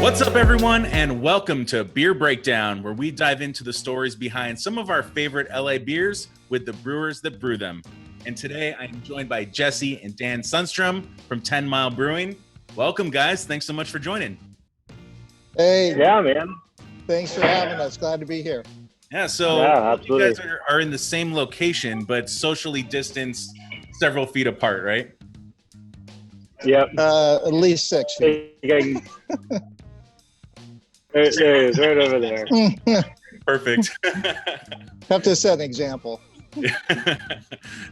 What's up, everyone, and welcome to Beer Breakdown, where we dive into the stories behind some of our favorite LA beers with the brewers that brew them. And today I am joined by Jesse and Dan Sundstrom from 10 Mile Brewing. Welcome, guys. Thanks so much for joining. Hey. Yeah, man. Thanks for having us. Glad to be here. Yeah, so you guys are in the same location, but socially distanced several feet apart, right? Yep. At least 6 feet. There it is, right over there. Perfect. Have to set an example.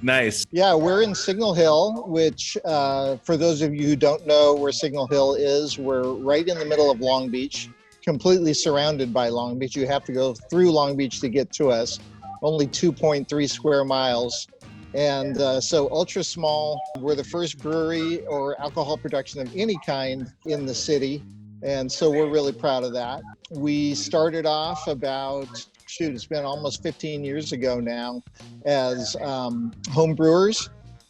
Nice. Yeah, we're in Signal Hill, which for those of you who don't know where Signal Hill is, we're right in the middle of Long Beach, completely surrounded by Long Beach. You have to go through Long Beach to get to us, only 2.3 square miles. And so ultra small. We're the first brewery or alcohol production of any kind in the city. And so we're really proud of that. We started off it's been almost 15 years ago now as home brewers,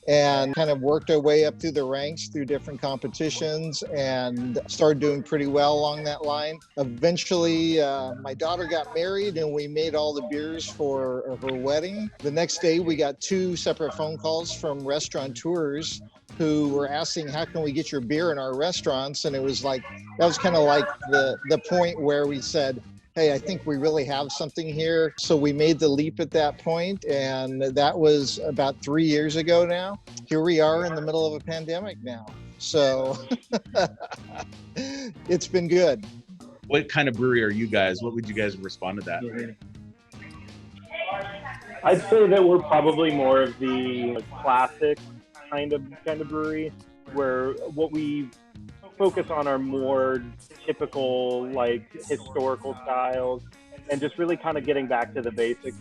and kind of worked our way up through the ranks through different competitions and started doing pretty well along that line. Eventually, my daughter got married and we made all the beers for her wedding. The next day, we got 2 separate phone calls from restaurateurs who were asking, how can we get your beer in our restaurants? And it was like, that was kind of like the point where we said, hey, I think we really have something here. So we made the leap at that point, and that was about 3 years ago now. Here we are in the middle of a pandemic now. So it's been good. What kind of brewery are you guys? What would you guys respond to that? I'd say that we're probably more of the classic kind of brewery, where what we focus on are more typical, like, historical styles, and just really kind of getting back to the basics.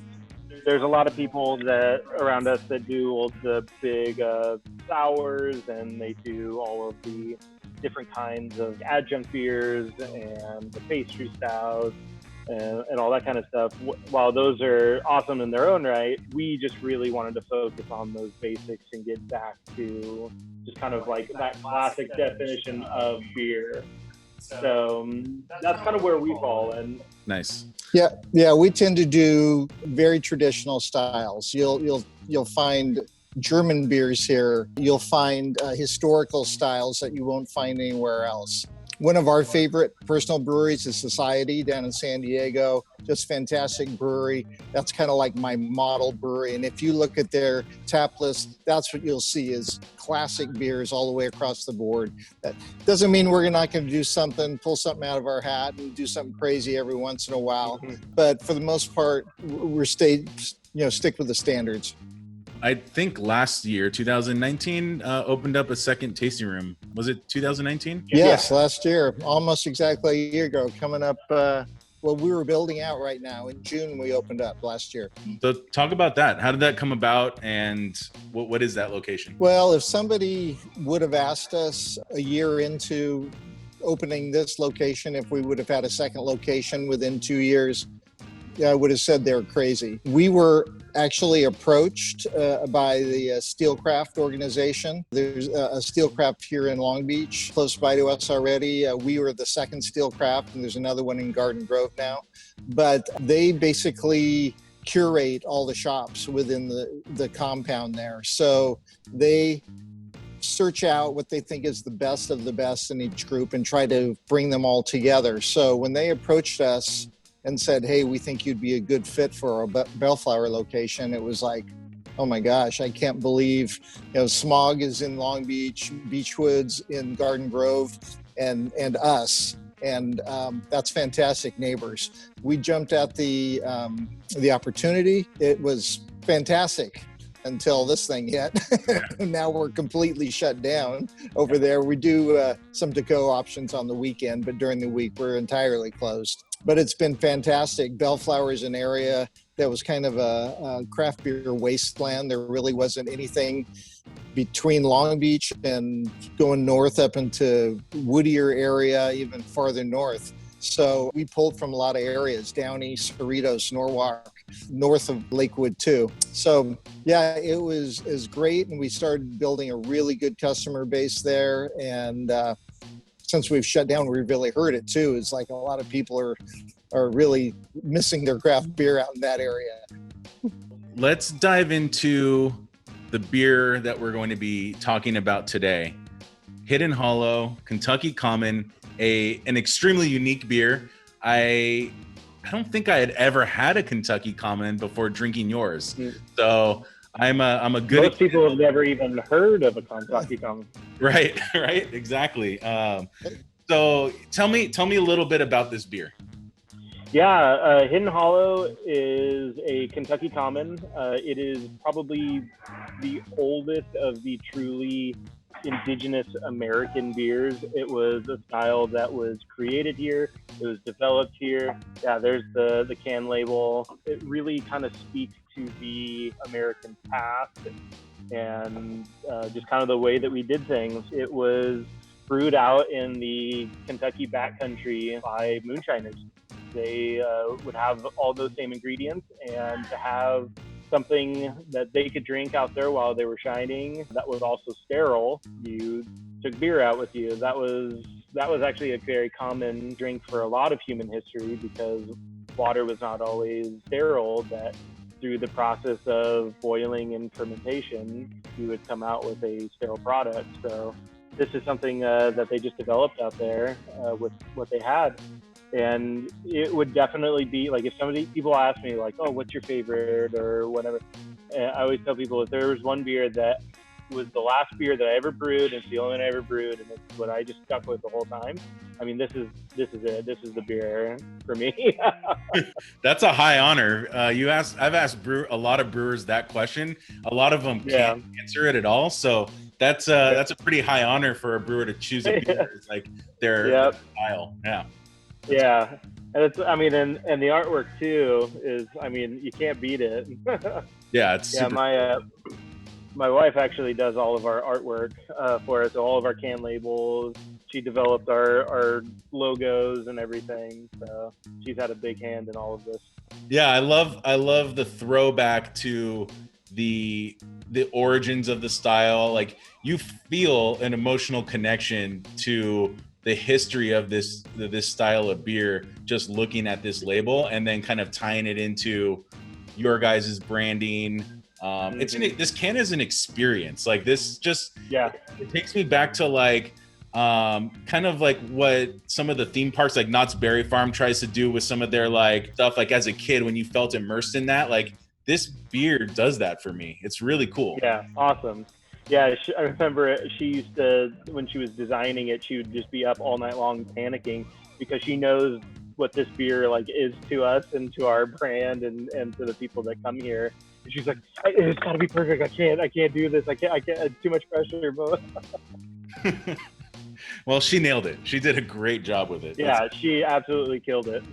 There's a lot of people that around us that do all the big sours, and they do all of the different kinds of adjunct beers and the pastry stouts and all that kind of stuff. While those are awesome in their own right, we just really wanted to focus on those basics and get back to just kind of like that classic definition of beer. So that's kind of where we fall in. Nice. Yeah, we tend to do very traditional styles. You'll find German beers here. You'll find historical styles that you won't find anywhere else. One of our favorite personal breweries is Society down in San Diego. Just fantastic brewery. That's kind of like my model brewery. And if you look at their tap list, that's what you'll see is classic beers all the way across the board. That doesn't mean we're not going to do pull something out of our hat and do something crazy every once in a while. But for the most part, we're stick with the standards. I think last year, 2019, opened up a second tasting room. Was it 2019? Yes, yeah. Last year, almost exactly a year ago, coming up. We were building out right now. In June, we opened up last year. So talk about that. How did that come about, and what is that location? Well, if somebody would have asked us a year into opening this location, if we would have had a second location within 2 years, I would have said they're crazy. We were actually approached by the Steelcraft organization. There's a Steelcraft here in Long Beach, close by to us already. We were the second Steelcraft, and there's another one in Garden Grove now. But they basically curate all the shops within the compound there. So they search out what they think is the best of the best in each group and try to bring them all together. So when they approached us and said, hey, we think you'd be a good fit for our Bellflower location, it was like, oh my gosh, I can't believe, Smog is in Long Beach, Beachwoods in Garden Grove, and us. And that's fantastic neighbors. We jumped at the opportunity. It was fantastic until this thing hit. Now we're completely shut down over there. We do some to-go options on the weekend, but during the week we're entirely closed. But it's been fantastic. Bellflower is an area that was kind of a craft beer wasteland. There really wasn't anything between Long Beach and going north up into Whittier area, even farther north. So we pulled from a lot of areas, Downey, Cerritos, Norwalk, north of Lakewood too. So yeah, it was great. And we started building a really good customer base there. And since we've shut down, we've really heard it too. It's like a lot of people are really missing their craft beer out in that area. Let's dive into the beer that we're going to be talking about today. Hidden Hollow, Kentucky Common, an extremely unique beer. I don't think I had ever had a Kentucky Common before drinking yours. So I'm a good. Most people have never even heard of a Kentucky Common. Right, exactly. So tell me a little bit about this beer. Yeah, Hidden Hollow is a Kentucky Common. It is probably the oldest of the truly indigenous American beers. It was a style that was created here. It was developed here. Yeah, there's the can label. It really kind of speaks to the American past and just kind of the way that we did things. It was brewed out in the Kentucky backcountry by moonshiners. They would have all those same ingredients, and to have something that they could drink out there while they were shining that was also sterile, you took beer out with you. That was actually a very common drink for a lot of human history, because water was not always sterile, that through the process of boiling and fermentation, you would come out with a sterile product. So this is something that they just developed out there with what they had. And it would definitely be like, if people ask me like, oh, what's your favorite or whatever, I always tell people, if there was one beer that was the last beer that I ever brewed, and it's the only one I ever brewed, and it's what I just stuck with the whole time, I mean, this is it. This is the beer for me. That's a high honor. I've asked a lot of brewers that question. A lot of them can't answer it at all. So that's a pretty high honor for a brewer to choose a beer. It's like their style. Yeah. Yeah, and it's, I mean, and the artwork too is, I mean, you can't beat it. Yeah, it's super cool. My wife actually does all of our artwork for us, so all of our can labels. She developed our logos and everything, so she's had a big hand in all of this. Yeah, I love the throwback to the origins of the style. Like, you feel an emotional connection to the history of this style of beer, just looking at this label and then kind of tying it into your guys' branding. This can is an experience. Like, this just, it takes me back to like, kind of like what some of the theme parks like Knott's Berry Farm tries to do with some of their like stuff, like as a kid when you felt immersed in that. Like, this beer does that for me. It's really cool. Yeah, awesome. Yeah, I remember she used to, when she was designing it, she would just be up all night long panicking, because she knows what this beer like is to us and to our brand and to the people that come here. And she's like, it's got to be perfect. I can't do this. I can't. It's too much pressure. Well, she nailed it. She did a great job with it. Yeah, she absolutely killed it.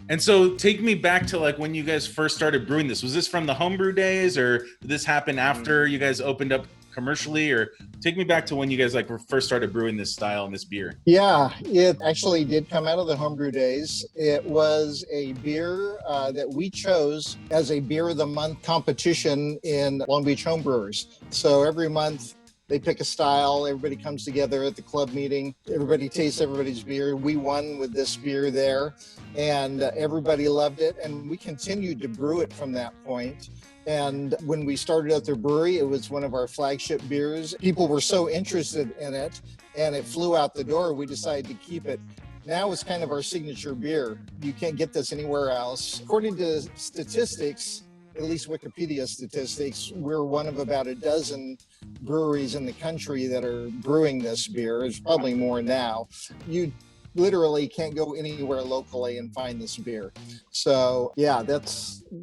And so take me back to like when you guys first started brewing this. Was this from the homebrew days, or did this happen after you guys opened up commercially? Or take me back to when you guys like first started brewing this style and this beer. Yeah, it actually did come out of the homebrew days. It was a beer that we chose as a beer of the month competition in Long Beach Homebrewers. So every month they pick a style, everybody comes together at the club meeting, everybody tastes everybody's beer. We won with this beer there, and everybody loved it, and we continued to brew it from that point. And when we started at their brewery, it was one of our flagship beers. People were so interested in it, and it flew out the door. We decided to keep it. Now it's kind of our signature beer. You can't get this anywhere else. According to statistics, at least Wikipedia statistics, we're one of about a dozen breweries in the country that are brewing this beer. There's probably more now. You literally can't go anywhere locally and find this beer. So yeah,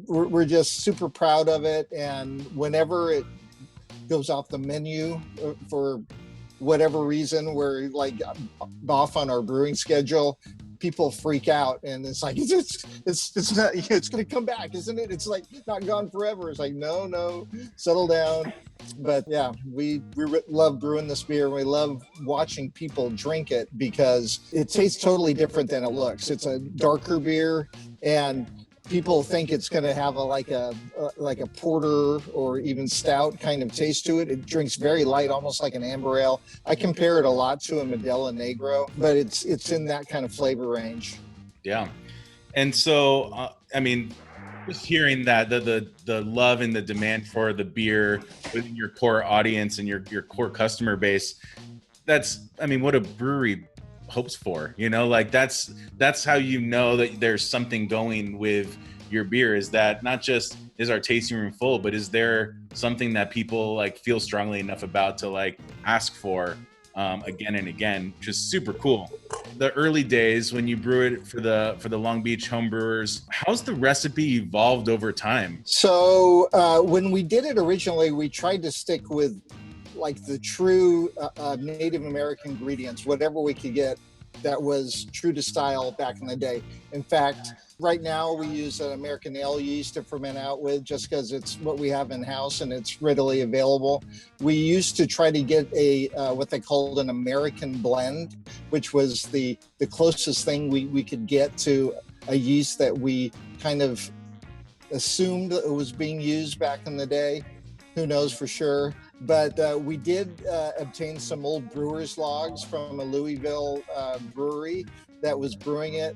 we're just super proud of it. And whenever it goes off the menu for whatever reason, we're like off on our brewing schedule, people freak out, and it's like it's not, it's going to come back, isn't it? It's like not gone forever. It's like no, settle down. But yeah, we love brewing this beer. We love watching people drink it because it tastes totally different than it looks. It's a darker beer, and people think it's going to have like a porter or even stout kind of taste to it. It drinks very light, almost like an amber ale. I compare it a lot to a Modelo Negro, but it's in that kind of flavor range. Yeah. And so, I mean, just hearing that the love and the demand for the beer within your core audience and your core customer base, that's, I mean, what a brewery hopes for, you know, like that's how you know that there's something going with your beer, is that not just is our tasting room full, but is there something that people like feel strongly enough about to like ask for again and again, which is super cool. The early days when you brew it for the Long Beach Homebrewers, how's the recipe evolved over time? So when we did it originally, we tried to stick with like the true Native American ingredients, whatever we could get that was true to style back in the day. In fact, right now we use an American ale yeast to ferment out with, just because it's what we have in house and it's readily available. We used to try to get a what they called an American blend, which was the closest thing we could get to a yeast that we kind of assumed it was being used back in the day. Who knows for sure? But we did obtain some old brewer's logs from a Louisville brewery that was brewing it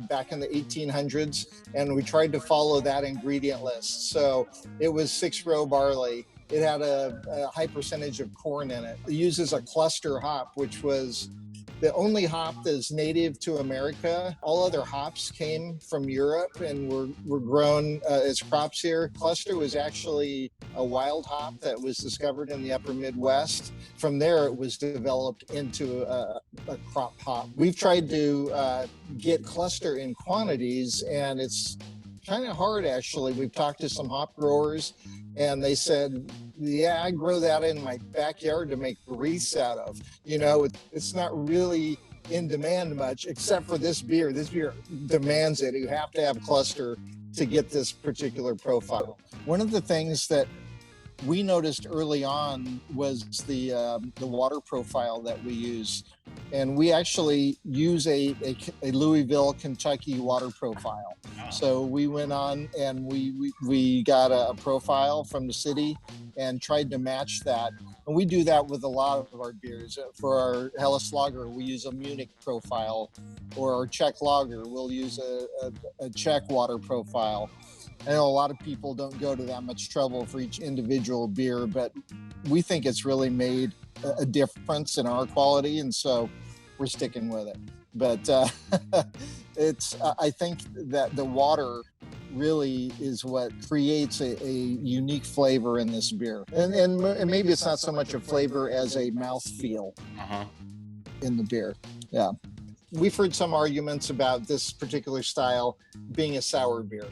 back in the 1800s, and we tried to follow that ingredient list. So it was 6-row barley. It had a high percentage of corn in it. It uses a cluster hop, which was the only hop that is native to America. All other hops came from Europe and were grown as crops here. Cluster was actually a wild hop that was discovered in the upper Midwest. From there, it was developed into a crop hop. We've tried to get cluster in quantities, and it's kind of hard, actually. We've talked to some hop growers, and they said, yeah, I grow that in my backyard to make wreaths out of. You know, it's not really in demand much, except for this beer. This beer demands it. You have to have cluster to get this particular profile. One of the things that we noticed early on was the water profile that we use. And we actually use a Louisville, Kentucky water profile. So we went on and we got a profile from the city and tried to match that. And we do that with a lot of our beers. For our Helles Lager, we use a Munich profile, or our Czech Lager, we'll use a Czech water profile. I know a lot of people don't go to that much trouble for each individual beer, but we think it's really made a difference in our quality, and so we're sticking with it. But I think that the water really is what creates a unique flavor in this beer. And maybe it's not so much a flavor as a mouthfeel in the beer. Yeah. We've heard some arguments about this particular style being a sour beer.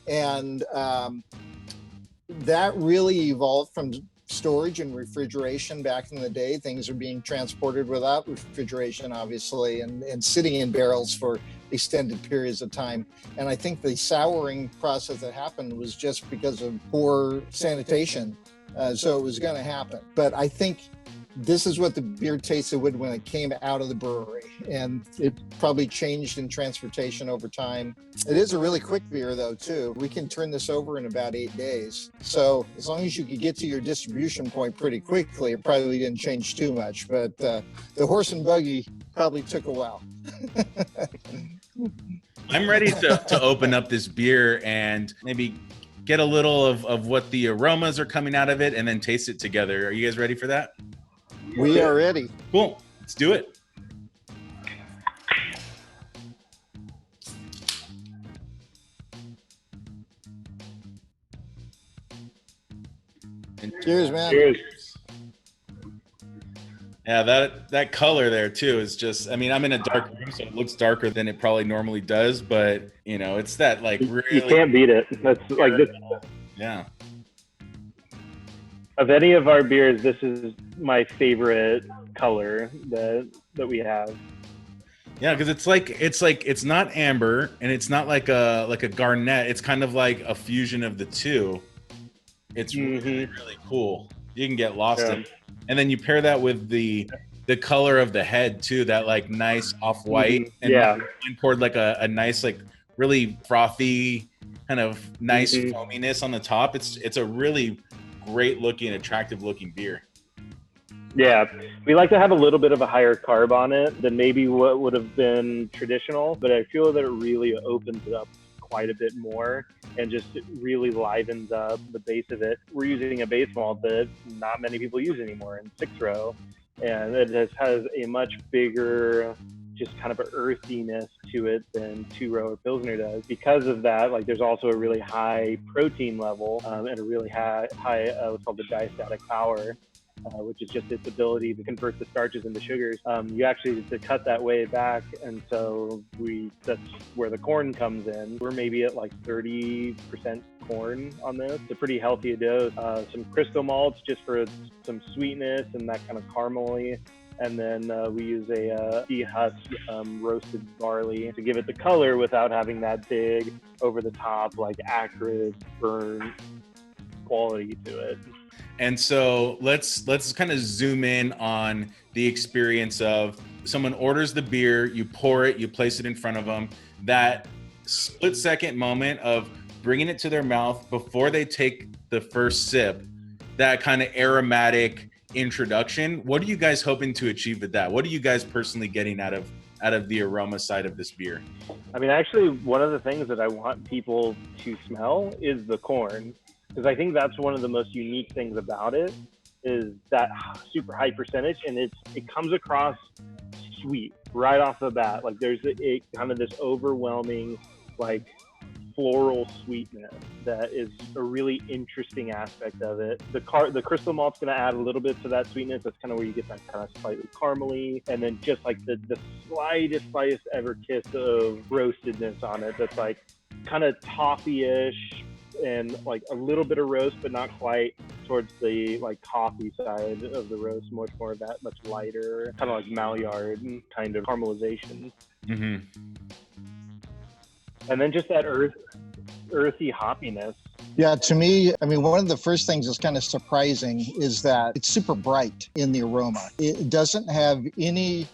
And that really evolved from storage and refrigeration back in the day. Things are being transported without refrigeration, obviously, and sitting in barrels for extended periods of time. And I think the souring process that happened was just because of poor sanitation. So it was going to happen. But I think this is what the beer tasted when it came out of the brewery, and it probably changed in transportation over time. It is a really quick beer, though, too. We can turn this over in about 8 days. So as long as you could get to your distribution point pretty quickly, it probably didn't change too much. But the horse and buggy probably took a while. I'm ready to open up this beer and maybe get a little of what the aromas are coming out of it, and then taste it together. Are you guys ready for that? We are ready. Cool. Let's do it. Cheers, man. Cheers. Yeah, that color there too is just, I mean, I'm in a dark room, so it looks darker than it probably normally does, but you know, it's that like really, you can't beat it. That's like this. Yeah. Of any of our beers, this is my favorite color that we have. Yeah, because it's not amber and it's not like a garnet. It's kind of like a fusion of the two. It's really, really cool. You can get lost in it. And then you pair that with the color of the head too, that like nice off-white. And mine poured like a nice, like really frothy kind of nice foaminess on the top. It's a really great looking, attractive looking beer. Yeah, we like to have a little bit of a higher carb on it than maybe what would have been traditional, but I feel that it really opens it up quite a bit more and just really livens up the base of it. We're using a base malt that not many people use anymore in 6-row, and it has a much bigger, just kind of an earthiness to it than 2-row or Pilsner does. Because of that, like there's also a really high protein level and a really high what's called the diastatic power. Which is just its ability to convert the starches into sugars. You actually to cut that way back, and so that's where the corn comes in. We're maybe at like 30% corn on this. It's a pretty healthy dose. Some crystal malts just for some sweetness and that kind of caramely. And then we use a dehusked roasted barley to give it the color without having that big over the top like acrid burn quality to it. And so let's kind of zoom in on the experience of someone orders the beer, you pour it, you place it in front of them. That split second moment of bringing it to their mouth before they take the first sip, that kind of aromatic introduction. What are you guys hoping to achieve with that? What are you guys personally getting out of the aroma side of this beer? I mean, actually, one of the things that I want people to smell is the corn. Because I think that's one of the most unique things about it is that super high percentage, and it comes across sweet right off the bat. Like there's a kind of this overwhelming like floral sweetness that is a really interesting aspect of it. The crystal malt's going to add a little bit to that sweetness. That's kind of where you get that kind of slightly caramely, and then just like the slightest ever kiss of roastedness on it. That's like kind of toffee-ish. And like a little bit of roast, but not quite towards the like coffee side of the roast. Much more of that, much lighter, kind of like Maillard kind of caramelization. Mm-hmm. And then just that earthy hoppiness. Yeah, to me, I mean, one of the first things that's kind of surprising is that it's super bright in the aroma. It doesn't have any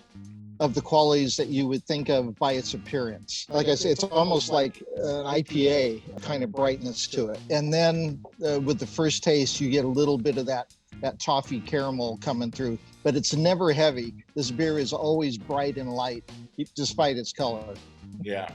of the qualities that you would think of by its appearance. Like I said, it's almost like an IPA kind of brightness to it. And then with the first taste, you get a little bit of that toffee caramel coming through, but it's never heavy. This beer is always bright and light, despite its color. Yeah.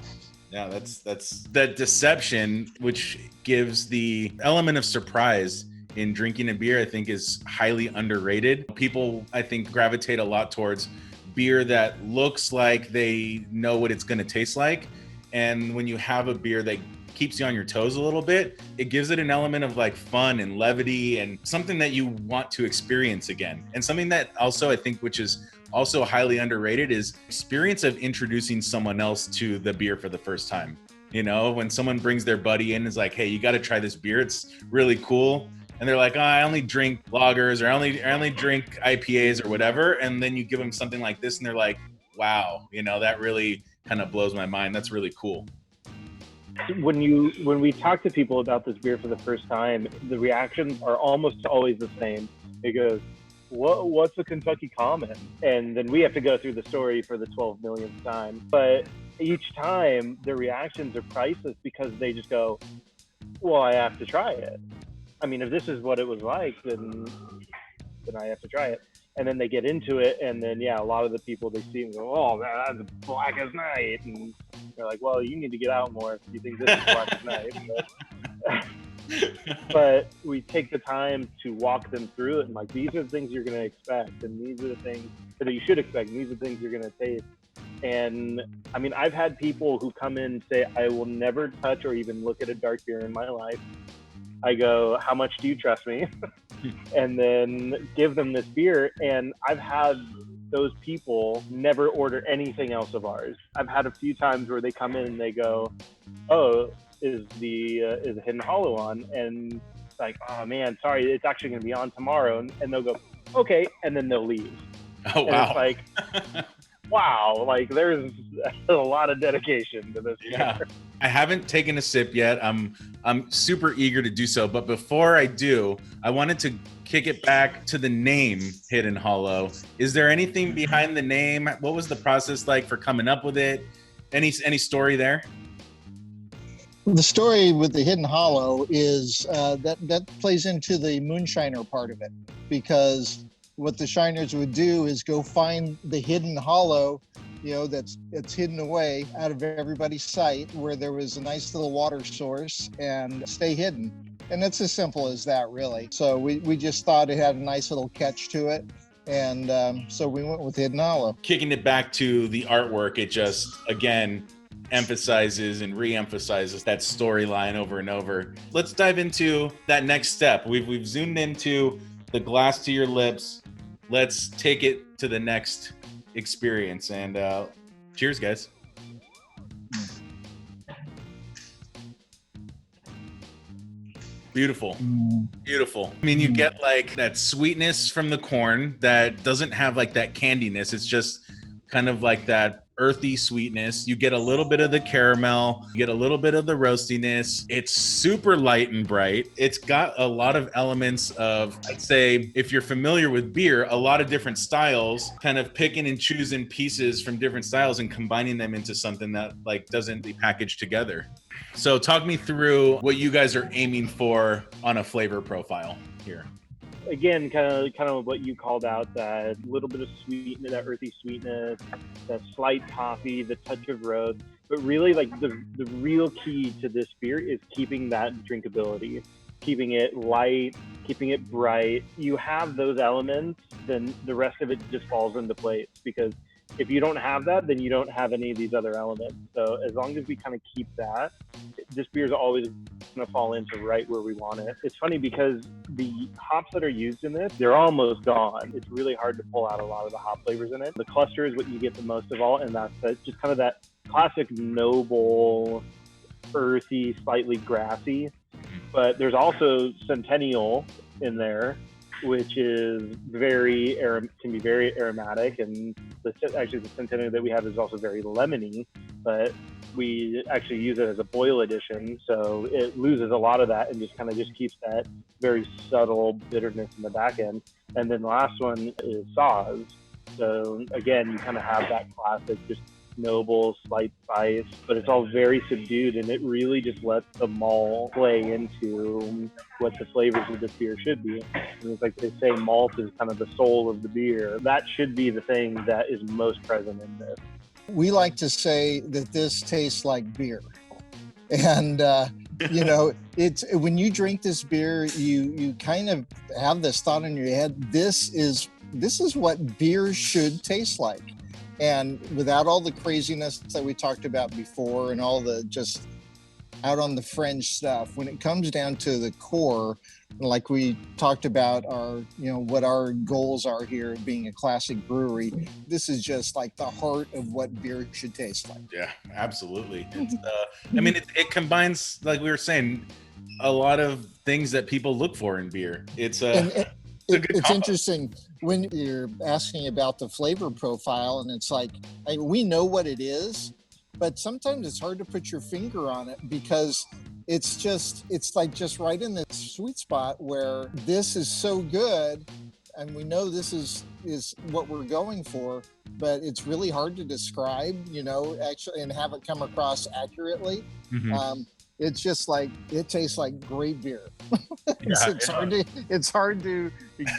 Yeah, that's that deception, which gives the element of surprise in drinking a beer, I think is highly underrated. People, I think, gravitate a lot towards beer that looks like they know what it's going to taste like. And when you have a beer that keeps you on your toes a little bit, it gives it an element of like fun and levity and something that you want to experience again. And something that also I think, which is also highly underrated, is experience of introducing someone else to the beer for the first time. You know, when someone brings their buddy in and is like, hey, you got to try this beer. It's really cool. And they're like, oh, I only drink lagers, or I only drink IPAs or whatever. And then you give them something like this and they're like, wow, you know, that really kind of blows my mind. That's really cool. When we talk to people about this beer for the first time, the reactions are almost always the same. It goes, what's a Kentucky Common? And then we have to go through the story for the 12 millionth time. But each time the reactions are priceless because they just go, well, I have to try it. I mean, if this is what it was like, then I have to try it. And then they get into it, and then, yeah, a lot of the people they see and go, oh, man, that's black as night. And they're like, well, you need to get out more if you think this is black as night. But we take the time to walk them through it, and like, these are the things you're going to expect, and these are the things that you should expect, and these are the things you're going to taste. And I mean, I've had people who come in and say, I will never touch or even look at a dark beer in my life. I go, how much do you trust me? And then give them this beer. And I've had those people never order anything else of ours. I've had a few times where they come in and they go, oh, is Hidden Hollow on? And it's like, oh man, sorry, it's actually going to be on tomorrow. And they'll go, okay. And then they'll leave. Oh, wow. And it's like, wow, like there's a lot of dedication to this. Yeah. Beer. I haven't taken a sip yet. I'm super eager to do so. But before I do, I wanted to kick it back to the name Hidden Hollow. Is there anything behind the name? What was the process like for coming up with it? Any story there? The story with the Hidden Hollow is that plays into the moonshiner part of it, because what the shiners would do is go find the hidden hollow, that's hidden away out of everybody's sight, where there was a nice little water source, and stay hidden. And it's as simple as that, really. So we just thought it had a nice little catch to it. And so we went with Hidden Hollow. Kicking it back to the artwork, it just, again, emphasizes and re-emphasizes that storyline over and over. Let's dive into that next step. We've zoomed into the glass to your lips. Let's take it to the next experience. And cheers, guys. Beautiful. Beautiful. I mean, you get like that sweetness from the corn that doesn't have like that candiness. It's just kind of like that earthy sweetness. You get a little bit of the caramel, you get a little bit of the roastiness. It's super light and bright. It's got a lot of elements of, I'd say, if you're familiar with beer, a lot of different styles, kind of picking and choosing pieces from different styles and combining them into something that like doesn't be packaged together. So talk me through what you guys are aiming for on a flavor profile here. Again, kind of what you called out, that little bit of sweetness, that earthy sweetness, that slight toffee, the touch of roast. But really, like the real key to this beer is keeping that drinkability, keeping it light, keeping it bright. You have those elements, then the rest of it just falls into place, because if you don't have that, then you don't have any of these other elements. So as long as we kind of keep that, this beer is always going to fall into right where we want it. It's funny because the hops that are used in this, they're almost gone. It's really hard to pull out a lot of the hop flavors in it. The cluster is what you get the most of all, and that's just kind of that classic noble, earthy, slightly grassy. But there's also Centennial in there, which is can be very aromatic, and actually the Centennial that we have is also very lemony, but we actually use it as a boil addition, so it loses a lot of that and just keeps that very subtle bitterness in the back end. And then the last one is Saws. So again, you kind of have that classic, just noble, slight spice, but it's all very subdued, and it really just lets the malt play into what the flavors of this beer should be. And it's like they say, malt is kind of the soul of the beer. That should be the thing that is most present in this. We like to say that this tastes like beer. And it's when you drink this beer, you kind of have this thought in your head, this is what beer should taste like. And without all the craziness that we talked about before and all the just out on the fringe stuff, when it comes down to the core, like we talked about what our goals are here being a classic brewery, this is just like the heart of what beer should taste like. Yeah, absolutely. It's, it combines, like we were saying, a lot of things that people look for in beer. It's interesting when you're asking about the flavor profile, and it's like, we know what it is, but sometimes it's hard to put your finger on it, because it's like just right in the sweet spot where this is so good, and we know this is what we're going for, but it's really hard to describe, actually, and have it come across accurately. Mm-hmm. It's just like, it tastes like great beer. It's hard to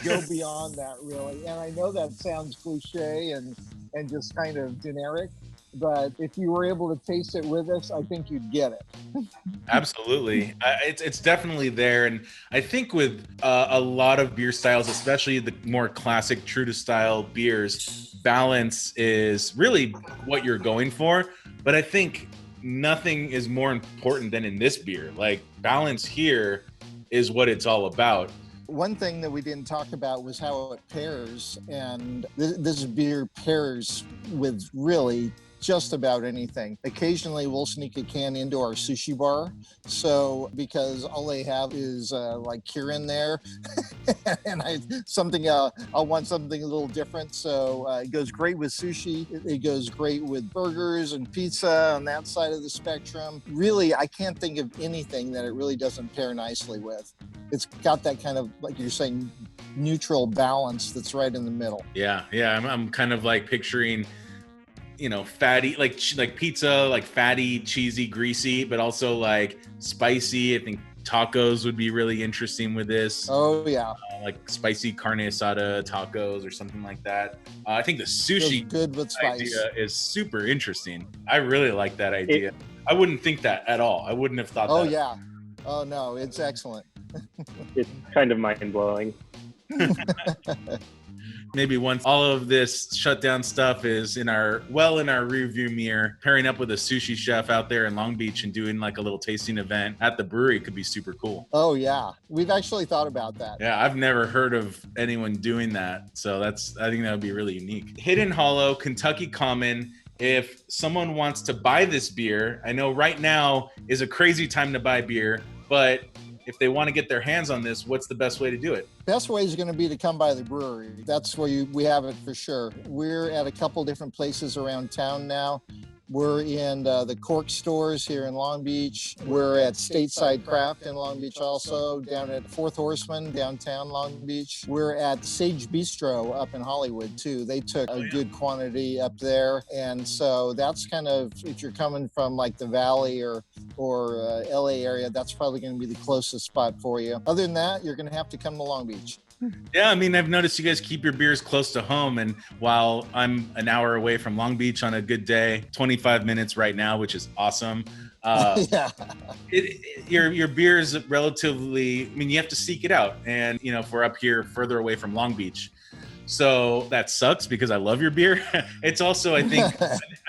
go beyond that, really. And I know that sounds cliche and just kind of generic, but if you were able to taste it with us, I think you'd get it. Absolutely. It's definitely there. And I think with a lot of beer styles, especially the more classic, true to style beers, balance is really what you're going for. But I think nothing is more important than in this beer. Like, balance here is what it's all about. One thing that we didn't talk about was how it pairs, and this beer pairs with really just about anything. Occasionally we'll sneak a can into our sushi bar, so because all they have is like Kirin there and I'll want something a little different, so it goes great with sushi. It goes great with burgers and pizza on that side of the spectrum. Really, I can't think of anything that it really doesn't pair nicely with. It's got that kind of, like you're saying, neutral balance that's right in the middle. Yeah, I'm kind of like picturing fatty, like pizza, like fatty, cheesy, greasy, but also like spicy. I think tacos would be really interesting with this. Oh yeah, like spicy carne asada tacos or something like that. I think the sushi feels good with spice. idea is super interesting. I really like that idea. I wouldn't think that at all. I wouldn't have thought that. Oh yeah. Oh no, it's excellent. It's kind of mind-blowing. Maybe once all of this shutdown stuff is in our rearview mirror, pairing up with a sushi chef out there in Long Beach and doing like a little tasting event at the brewery could be super cool. Oh yeah, we've actually thought about that. Yeah, I've never heard of anyone doing that, so I think that would be really unique. Hidden Hollow, Kentucky Common. If someone wants to buy this beer, I know right now is a crazy time to buy beer, but if they want to get their hands on this, what's the best way to do it? Best way is going to be to come by the brewery. That's where we have it for sure. We're at a couple different places around town now. We're in the Cork stores here in Long Beach. We're at Stateside Craft in Long Beach also, down at Fourth Horseman, downtown Long Beach. We're at Sage Bistro up in Hollywood too. They took a good quantity up there. And so that's kind of, if you're coming from like the Valley or LA area, that's probably going to be the closest spot for you. Other than that, you're going to have to come to Long Beach. Yeah, I mean, I've noticed you guys keep your beers close to home. And while I'm an hour away from Long Beach on a good day, 25 minutes right now, which is awesome. Yeah. Your beer is relatively, I mean, you have to seek it out. And, if we're up here further away from Long Beach. So that sucks because I love your beer. It's also, I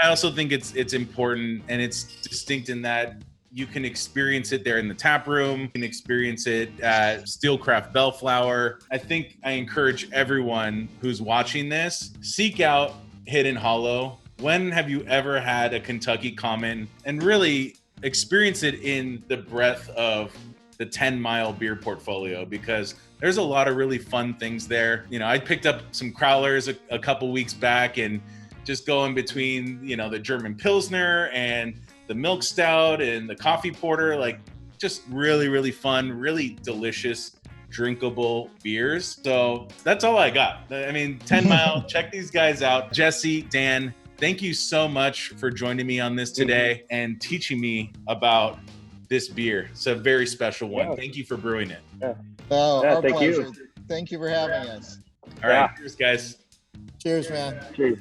also think it's important and it's distinct in that you can experience it there in the tap room. You can experience it at Steelcraft Bellflower. I think I encourage everyone who's watching this, seek out Hidden Hollow. When have you ever had a Kentucky Common and really experience it in the breadth of the 10 Mile beer portfolio? Because there's a lot of really fun things there. I picked up some crowlers a couple weeks back and just going between, the German Pilsner and the milk stout and the coffee porter, like just really, really fun, really delicious, drinkable beers. So that's all I got. I mean, 10 Mile, check these guys out. Jesse, Dan, thank you so much for joining me on this today and teaching me about this beer. It's a very special one. Yeah. Thank you for brewing it. Yeah. Oh, our thank pleasure. you. Thank you for having us. All right, cheers, guys. Cheers, man. Cheers.